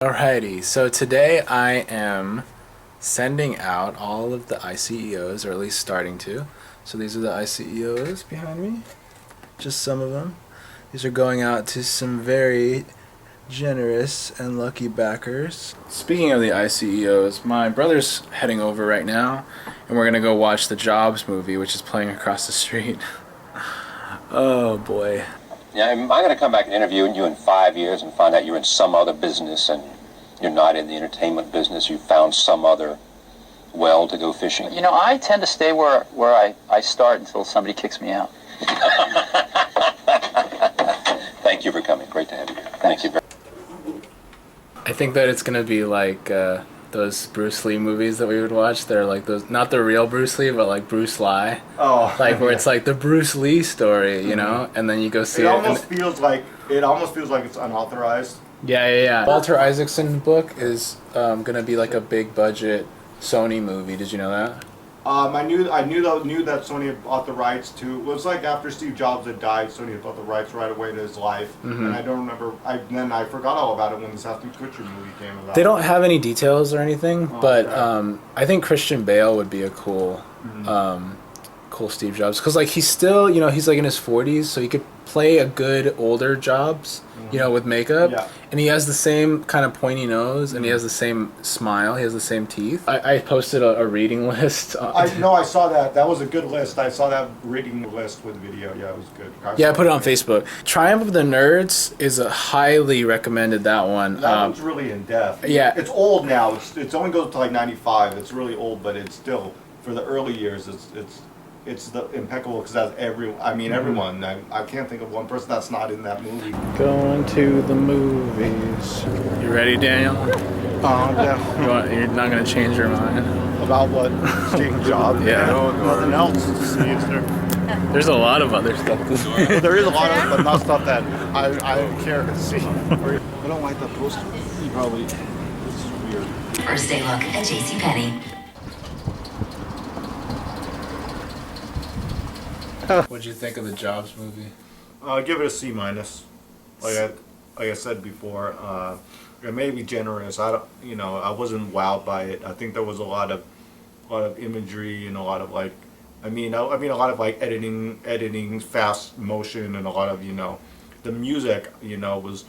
Alrighty, so today I am sending out all of the ICEOs, or at least starting to. So these are the ICEOs behind me, just some of them. These are going out to some very generous and lucky backers. Speaking of the ICEOs, my brother's heading over right now, and we're gonna go watch the Jobs movie, which is playing across the street. Oh boy. Yeah, I'm going to come back and interview you in 5 years and find out you're in some other business and you're not in the entertainment business. You found some other well to go fishing. You know, I tend to stay where I start until somebody kicks me out. Thank you for coming. Great to have you here. Thank you very much. I think that it's gonna be like those Bruce Lee movies that we would watch. They're like those, not the real Bruce Lee, but like Bruce Lie. Oh, like where it's like the Bruce Lee story, you know, and then you go see it. it. Almost feels like it's unauthorized. Yeah. Walter Isaacson's book is gonna be like a big budget Sony movie. Did you know that? I knew that Sony had bought the rights to. It was like after Steve Jobs had died, Sony had bought the rights right away to his life, and I don't remember. I forgot all about it when the Ashton Kutcher movie came about. They don't have any details or anything, but okay. I think Christian Bale would be a cool Steve Jobs, because like he's still, you know, he's like in his 40s, so he could play a good older Jobs, you know, with makeup. Yeah. And he has the same kind of pointy nose, and he has the same smile, he has the same teeth. I posted a reading list. I saw that. That was a good list. I saw that reading list with video. Yeah, it was good. I put it on Facebook. Triumph of the Nerds is a highly recommended, that one. That one's really in depth. Yeah. It's old now. It's only goes to like 95. It's really old, but it's still, for the early years, it's the impeccable, because that's everyone. I can't think of one person that's not in that movie. Going to the movies. You ready, Daniel? Yeah. You're not going to change your mind? About what? Steve Jobs? Yeah. Nothing else to see, is there? There's a lot of other stuff to see. Well, there is a lot of, but not stuff that I don't care to see. I don't like that poster. You probably. This is weird. First day look at JCPenney. What'd you think of the Jobs movie? Give it a C minus. Like I said before, it may be generous. I wasn't wowed by it. I think there was a lot of imagery and a lot of like, a lot of like editing, fast motion, and a lot of, the music, was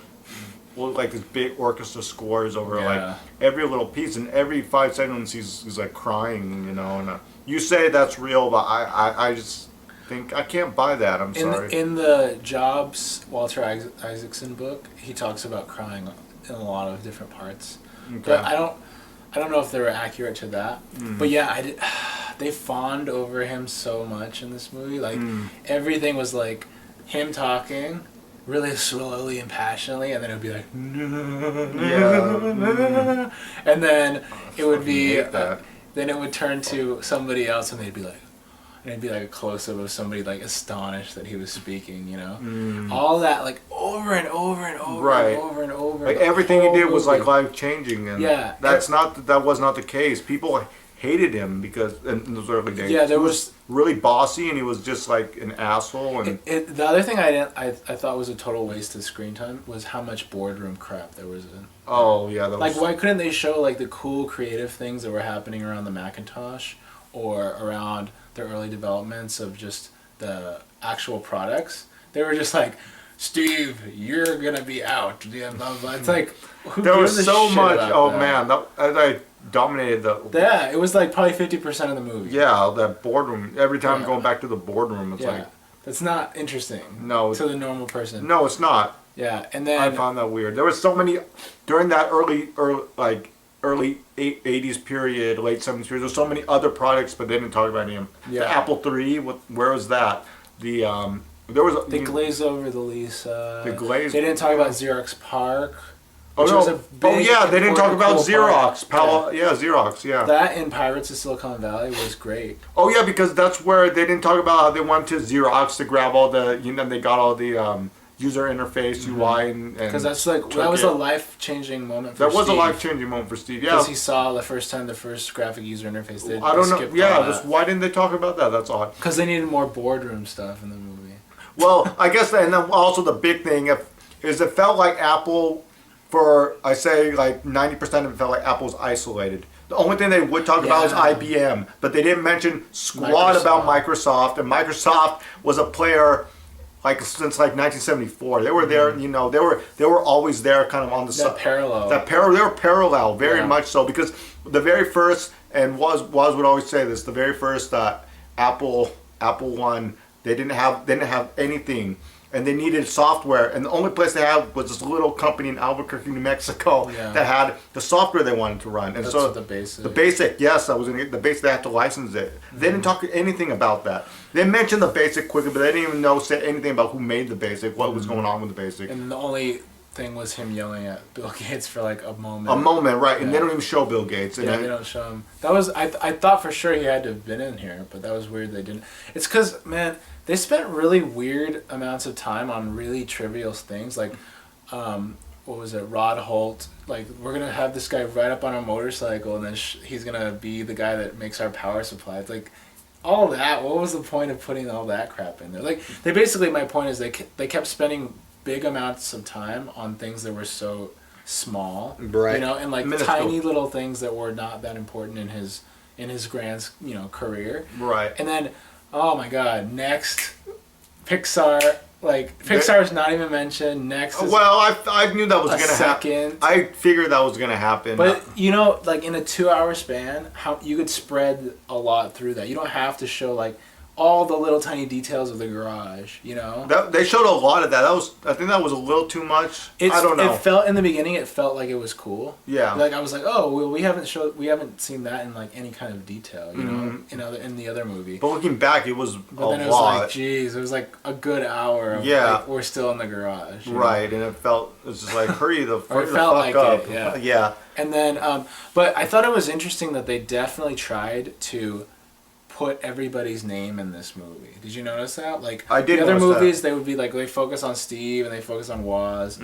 like this big orchestra scores over like every little piece, and every 5 seconds he's like crying, and you say that's real, but I just think I can't buy that. I'm sorry. In the Jobs Walter Isaacson book, he talks about crying in a lot of different parts. Okay. But I don't know if they were accurate to that. But yeah, they fawned over him so much in this movie. Like everything was like him talking really slowly and passionately, and then it would be like and then it would be then it would turn to somebody else, and they'd be like. And it'd be like a close-up of somebody like astonished that he was speaking, all that like over and over and over and over and over. Like everything he did was like life-changing, and that was not the case. People hated him because in those early days, he was really bossy, and he was just like an asshole. And the other thing I thought was a total waste of screen time was how much boardroom crap there was in. Oh yeah, that was... like why couldn't they show like the cool creative things that were happening around the Macintosh or around the early developments of just the actual products? They were just like, Steve, you're gonna be out. Yeah, blah, blah. It's like, there was so much. Oh man, that dominated the. Yeah, it was like probably 50% of the movie. Yeah, that boardroom. Every time going back to the boardroom, it's like. That's not interesting. No. To the normal person. No, it's not. Yeah, and then I found that weird. There was so many during that early 80s period, late 70s period. There's so many other products, but they didn't talk about him. Yeah. The Apple III, where was that? The there was the glaze over the Lisa. The glaze. They didn't talk about Xerox Park. Oh no! They didn't talk about Xerox. Xerox. Yeah. That in Pirates of Silicon Valley was great. Oh yeah, because that's where they didn't talk about how they went to Xerox to grab all the, they got all the user interface, UI, and because that's like that was a life-changing moment for Steve. That was Steve. a life-changing moment for Steve. Yeah, because he saw the first graphic user interface. I don't know. Yeah, why didn't they talk about that? That's odd. Because they needed more boardroom stuff in the movie. Well, I guess, and then also the big thing is it felt like Apple for I say like 90% of it felt like Apple's isolated. The only thing they would talk about is IBM, but they didn't mention squat about Microsoft, and Microsoft was a player like since like 1974. They were there, you know, they were always there, kind of on the side. Parallel. They were parallel, very much so, because the very first, and Woz would always say this, the very first Apple One, they didn't have anything. And they needed software, and the only place they had was this little company in Albuquerque, New Mexico, that had the software they wanted to run. And that's so the basic. The basic, yes, I was gonna get the basic. They had to license it. They didn't talk anything about that. They mentioned the basic quickly, but they didn't even say anything about who made the basic, what was going on with the basic. And the only thing was him yelling at Bill Gates for like a moment. A moment, right? And they don't even show Bill Gates. And they don't show him. That was I thought for sure he had to have been in here, but that was weird they didn't. It's because, man, they spent really weird amounts of time on really trivial things, like, what was it, Rod Holt, like, we're going to have this guy ride up on a motorcycle, and then he's going to be the guy that makes our power supply. It's like, all that, what was the point of putting all that crap in there? Like, they basically, my point is they kept spending big amounts of time on things that were so small, right? You know, and like tiny little things that were not that important in his grand, you know, career, right? And then, oh my God, next, Pixar. Like, Pixar's not even mentioned. Next is well, I knew that was going to happen. I figured that was going to happen. But, you know, like, in a 2-hour span, how you could spread a lot through that. You don't have to show, like, all the little tiny details of the garage, you know? They showed a lot of that. I think that was a little too much. I don't know. It felt, in the beginning, it felt like it was cool. Yeah. Like, I was like, oh, well, we haven't seen that in, like, any kind of detail, you know, in the other movie. But looking back, it was But then it was like, geez, it was like a good hour of, like, we're still in the garage. Right, and it was just like, hurry the fuck up. It, yeah. And then, but I thought it was interesting that they definitely tried to put everybody's name in this movie. Did you notice that? Like, I did. The other movies, they would be like, they focus on Steve and they focus on Woz.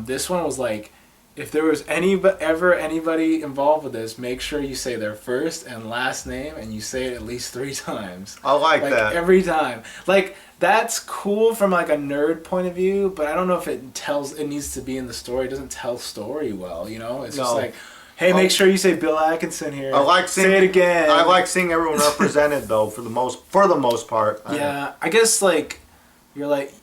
This one was like, if there was ever anybody involved with this, make sure you say their first and last name, and you say it at least 3 times. I like that. Every time. Like, that's cool from like a nerd point of view, but I don't know if it needs to be in the story. It doesn't tell story well, you know? It's just like, hey, make sure you say Bill Atkinson here. I like seeing say it again. I like seeing everyone represented though, for the most part. I guess like you're like,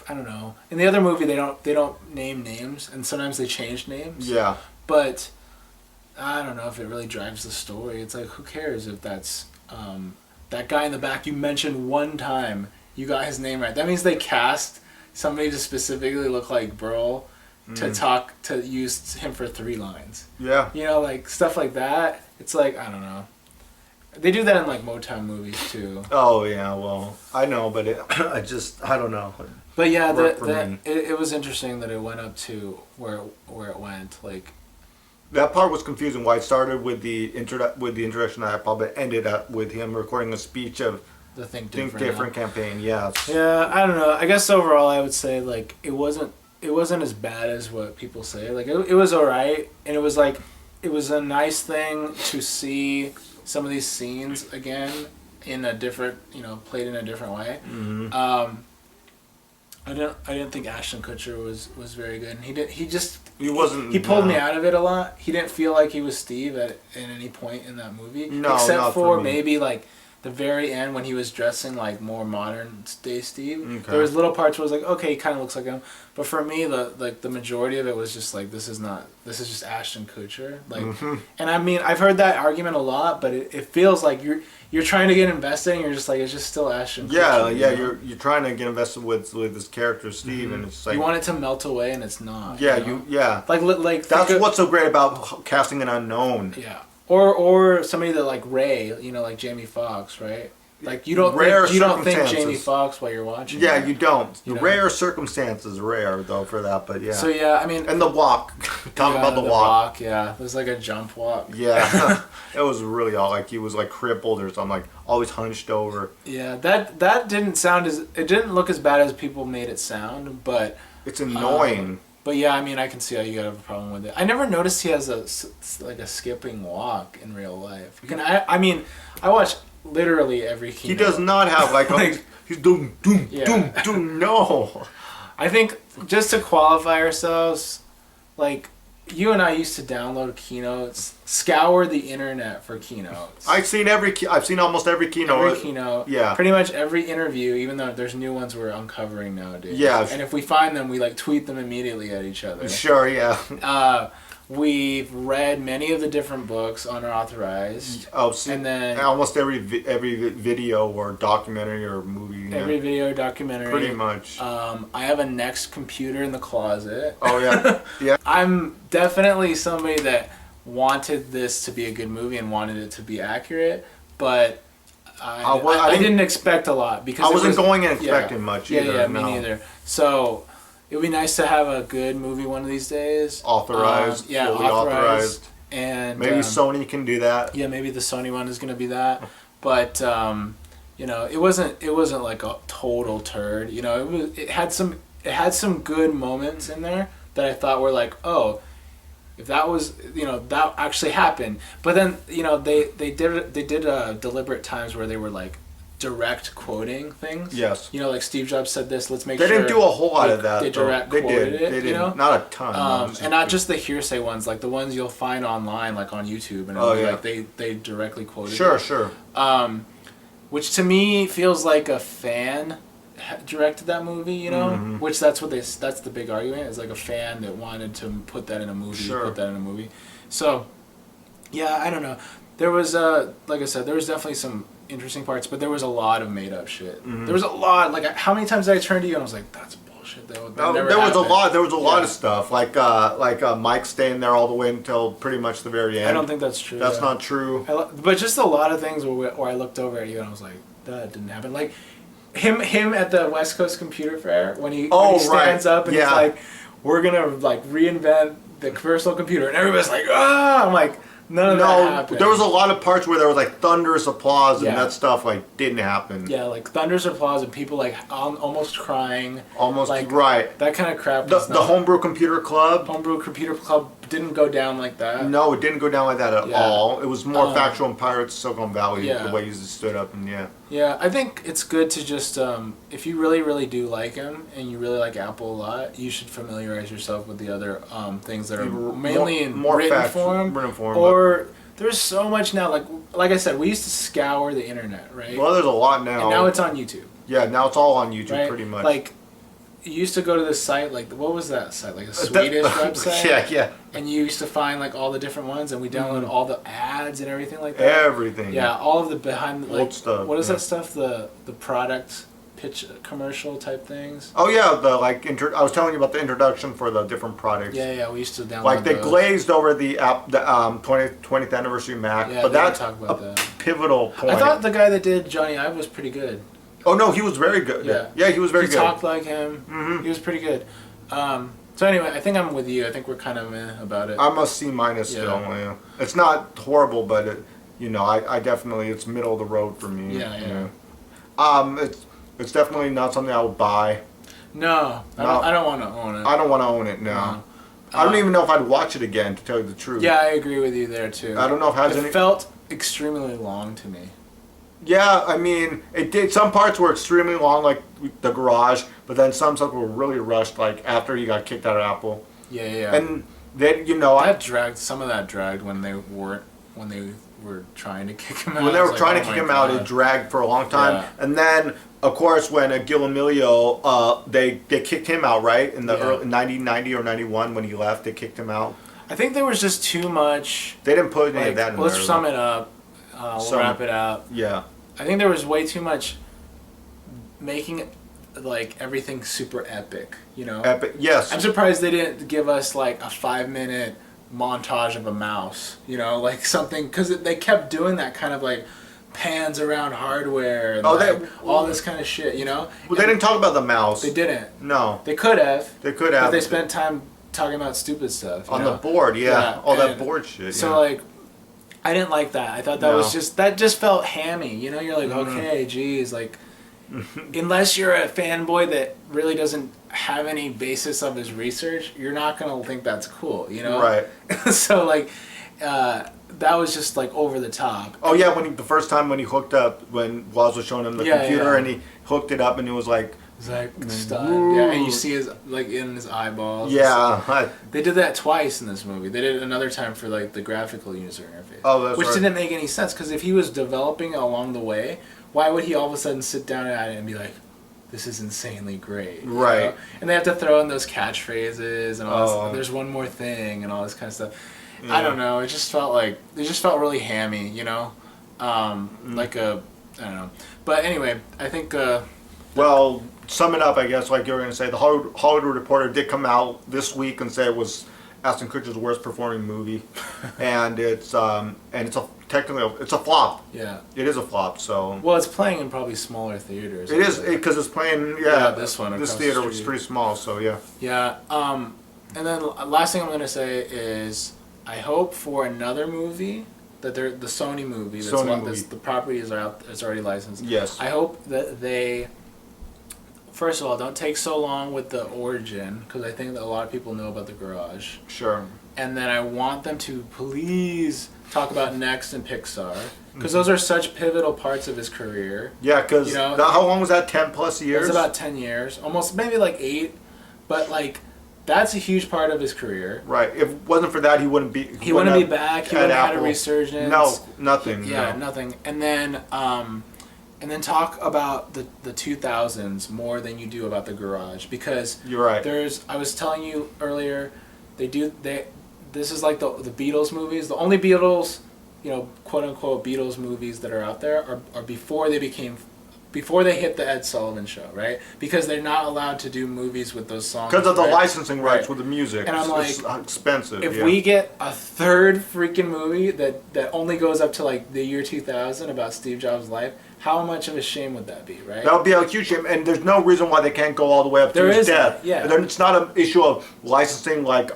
I don't know. In the other movie, they don't name names, and sometimes they change names. Yeah. But I don't know if it really drives the story. It's like, who cares if that's that guy in the back you mentioned one time, you got his name right. That means they cast somebody to specifically look like Burl to use him for 3 lines. Yeah. You know, like stuff like that. It's like, I don't know. They do that in like Motown movies too. Oh yeah, well, I know, but I don't know. But yeah, it was interesting that it went up to where it went. Like, that part was confusing. Why it started with the introduction of Apple, but ended up with him recording a speech of the Think Different campaign. Yes. Yeah, I don't know. I guess overall, I would say like it wasn't as bad as what people say. Like it was alright, and it was like it was a nice thing to see some of these scenes again in a different, played in a different way. Mm-hmm. I didn't think Ashton Kutcher was very good. And he pulled me out of it a lot. He didn't feel like he was Steve at any point in that movie. No, except not for me. maybe like the very end when he was dressing like more modern day Steve. Okay. There was little parts where I was like, okay, he kind of looks like him. But for me, the majority of it was just like, this is just Ashton Kutcher. Like, and I mean, I've heard that argument a lot, but it feels like you're trying to get invested, and you're just like, it's just still Ashton Kutcher. Yeah, you're trying to get invested with this character Steve, and it's like you want it to melt away, and it's not. Yeah, like that's what's so great about casting an unknown. Yeah. Or somebody that like Ray, like Jamie Foxx, right? Like you don't think Jamie Foxx while you're watching. Yeah, that, you don't. Rare circumstances, rare though for that, but yeah. So yeah, I mean, and the walk. Talk about the walk. Yeah, there's like a jump walk. Yeah, it was really all like he was like crippled or something, like always hunched over. Yeah, that didn't look as bad as people made it sound, but it's annoying. But yeah, I mean, I can see how you could have a problem with it. I never noticed he has a skipping walk in real life. I watch literally every keynote. He does not have he's doom. No. I think just to qualify ourselves, like you and I used to download keynotes, scour the internet for keynotes. I've seen almost every keynote. Every keynote, Yeah. pretty much every interview, even though there's new ones we're uncovering nowadays. Yeah. And if we find them, we like tweet them immediately at each other. Sure, yeah. We've read many of the different books unauthorized. And then almost every video or documentary or movie. every video documentary. Pretty much. I have a Next computer in the closet. Oh yeah, yeah. I'm definitely somebody that wanted this to be a good movie and wanted it to be accurate, but I didn't expect a lot because I wasn't going and expecting much either. Yeah, me neither. So it would be nice to have a good movie one of these days. Authorized, fully authorized. And maybe Sony can do that. Yeah, maybe the Sony one is going to be that. But you know, it wasn't like a total turd. You know, it had some good moments in there that I thought were like, oh, if that was, you know, that actually happened. But then, you know, they did deliberate times where they were like direct quoting things. Yes. You know, like Steve Jobs said this. Let's make they sure. They didn't do a whole lot of that. They direct quoted it. They did. You know? Not a ton. And not just the hearsay ones, like the ones you'll find online, like on YouTube, and like they directly quoted. Sure, it. sure. Which to me feels like a fan directed that movie, you know, which that's the big argument, is like a fan that wanted to put that in a movie. So yeah, I don't know, there was like I said, there was definitely some interesting parts, but there was a lot of made up shit. There was a lot, like how many times did I turn to you and I was like, that's bullshit. There was a lot of stuff, like Mike staying there all the way until pretty much the very end. I don't think that's true. That's not true. But just a lot of things where I looked over at you and I was like, that didn't happen. Like him at the West Coast Computer Fair when he stands up and he's like, we're gonna like reinvent the personal computer, and everybody's like, ah. I'm like, none of that happened. There was a lot of parts where there was like thunderous applause and that stuff like didn't happen. Yeah, like thunderous applause and people like almost crying. Almost like, right. That kind of crap. The Homebrew Computer Club. Homebrew Computer Club didn't go down like that. No, it didn't go down like that at all. It was more factual in Pirates of Silicon Valley, the way he stood up and Yeah, I think it's good to just, if you really, really do like him and you really like Apple a lot, you should familiarize yourself with the other things that are mainly in written form. Or there's so much now, like I said, we used to scour the internet, right? Well, there's a lot now. And now it's on YouTube. Yeah, now it's all on YouTube, right? pretty much. Like, you used to go to this site, like, what was that site? Like a Swedish website? Yeah. And you used to find, like, all the different ones, and we downloaded all the ads and everything like that. Everything. Yeah, all of the behind, like, old stuff. What is that stuff? The product pitch commercial type things? Oh, yeah, I was telling you about the introduction for the different products. Yeah, we used to download like, they those. glazed over the 20th anniversary Mac, but that's a pivotal point. I thought the guy that did Johnny Ive was pretty good. Oh, no, he was very good. Yeah, he was very good. He talked like him. He was pretty good. So anyway, I think I'm with you. I think we're kind of meh about it. I'm a C- still. Yeah. It's not horrible, but I definitely, it's middle of the road for me. Yeah. It's definitely not something I would buy. No, I don't want to own it. I don't want to own it. No. I don't even know if I'd watch it again, to tell you the truth. Yeah, I agree with you there too. I don't know if it felt extremely long to me. Yeah, I mean, it did. Some parts were extremely long, like the garage, but then some stuff were really rushed, like after he got kicked out of Apple. Yeah. And then some of that dragged when they were trying to kick him out. When they were trying to kick him out, it dragged for a long time. Yeah. And then, of course, when Gil Emilio, they kicked him out, right? In the early 1990 or 91 when he left, they kicked him out. I think there was just too much. They didn't put any of that in there. Let's sum it up. We'll wrap it up. Yeah. I think there was way too much making it like everything super epic, Epic, yes. I'm surprised they didn't give us like a 5-minute montage of a mouse, like something, because they kept doing that kind of like pans around hardware and all this kind of shit, Well, they didn't talk about the mouse. They didn't. No. They could have. But they spent time talking about stupid stuff. On the board, all that board shit. So like, I didn't like that. I thought that just felt hammy. You're like, okay, geez, like, unless you're a fanboy that really doesn't have any basis of his research, you're not gonna think that's cool, Right. So like, that was just like over the top. Oh yeah, the first time when he hooked up, when Woz was showing him the computer and he hooked it up and it was like He's like stunned. Yeah, and you see his like in his eyeballs. Yeah. They did that twice in this movie. They did it another time for like the graphical user interface. Oh, that's which right. didn't make any sense because if he was developing it along the way, why would he all of a sudden sit down at it and be like, "This is insanely great"? Right. Know? And they have to throw in those catchphrases and all Oh. this. There's one more thing and all this kind of stuff. Yeah. I don't know. It just felt really hammy, you know, like a I don't know. But anyway, I think. Well, sum it up, I guess, like you were going to say, the Hollywood Reporter did come out this week and say it was Ashton Kutcher's worst performing movie, and it's technically a flop. Yeah. It is a flop. So. Well, it's playing in probably smaller theaters. It is because it's playing. Yeah, this one. This across the theater was street. pretty small, so yeah. Yeah. And then last thing I'm gonna say is I hope for another movie that the Sony movie. The property is out. It's already licensed. Yes. I hope that they. First of all, don't take so long with the origin because I think that a lot of people know about the Garage. Sure. And then I want them to please talk about Next and Pixar because those are such pivotal parts of his career. Yeah, because You know, how long was that? 10+ years. It's about 10 years, almost maybe like 8, but like that's a huge part of his career. Right. If it wasn't for that, he wouldn't be. He wouldn't be back. He wouldn't have had a Apple. resurgence. No, nothing. Yeah, no. nothing. And then talk about the 2000s more than you do about the Garage because You're right. I was telling you earlier, this is like the Beatles movies. The only Beatles, you know, quote unquote Beatles movies that are out there are before they hit the Ed Sullivan Show, right? Because they're not allowed to do movies with those songs. Because of the right? licensing rights Right. with the music. And I'm it's like, expensive. If yeah. we get a third freaking movie that only goes up to like the year 2000 about Steve Jobs' life, how much of a shame would that be, right? That would be a huge shame, and there's no reason why they can't go all the way up to his death. yeah. And then it's not an issue of licensing like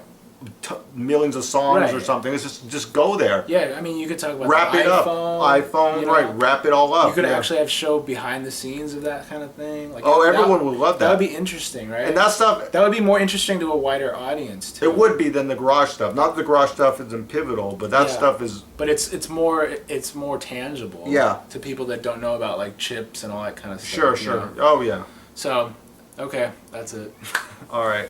millions of songs or Right. something. It's just go there. Yeah, I mean, you could talk about Wrap the it up. iPhone. iPhone, you know, right? Wrap it all up. You could yeah. actually have show behind the scenes of that kind of thing. Like, Oh, everyone would love that. That would be interesting, right? And that stuff. That would be more interesting to a wider audience too. It would be than the Garage stuff. Not that the Garage stuff isn't pivotal, but that Yeah. stuff is. But it's more tangible. Yeah. To people that don't know about like chips and all that kind of stuff. Sure, you sure. know? Oh yeah. So, okay, that's it. All right.